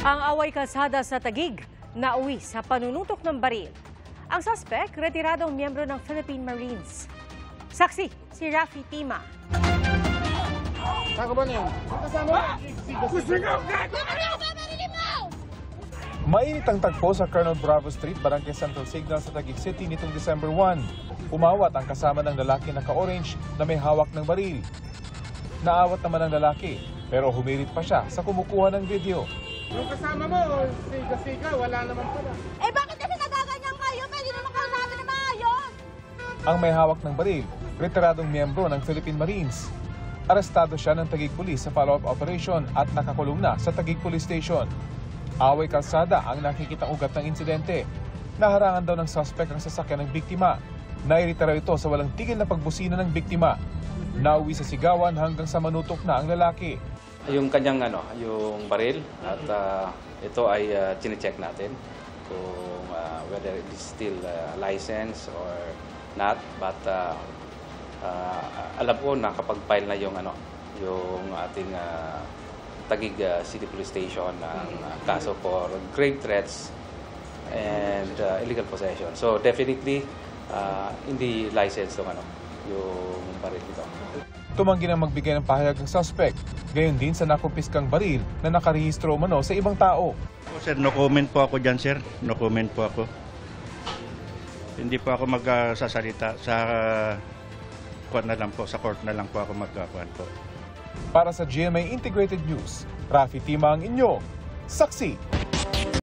Ang away kalsada sa Taguig, nauwi sa panunutok ng baril. Ang suspect, retiradong miyembro ng Philippine Marines. Saksi, si Rafi Tima. Mainit ang tagpo sa Colonel Bravo Street, Barangay Central Signal sa Taguig City nitong December 1. Umawat ang kasama ng lalaki na ka-orange na may hawak ng baril. Naawat naman ang lalaki, pero humirit pa siya sa kumukuha ng video. Yung kasama mo, siga-siga, wala naman pala. Eh bakit kasi nagaganyan kayo? Pwede naman kayo namin na maayos. Ang may hawak ng baril, retiradong miyembro ng Philippine Marines. Arestado siya ng Taguig Police sa follow-up operation at nakakulong na sa Taguig Police Station. Away kalsada ang nakikitang ugat ng insidente. Naharangan daw ng suspect ang sasakyan ng biktima. Nairita raw ito sa walang tigil na pagbusina ng biktima. Nauwi sa sigawan hanggang sa manutok na ang lalaki. Yung kanyang yung baril at ito ay chine-check natin kung whether it is still licensed or not, but alam ko na kapag-file na yung yung ating Taguig City Police Station ng kaso for grave threats and illegal possession. So definitely hindi licensed yung baril ito. Tumanggi na magbigay ng pahayag ng suspect, gayon din sa nakumpiskang baril na nakarehistro umano sa ibang tao. Sir, no comment po ako dyan, sir. No comment po ako. Hindi po ako magsasalita sa court na lang po, sa court na lang po ako magkakuan po. Para sa GMA Integrated News, Rafi Tima ang inyong saksi.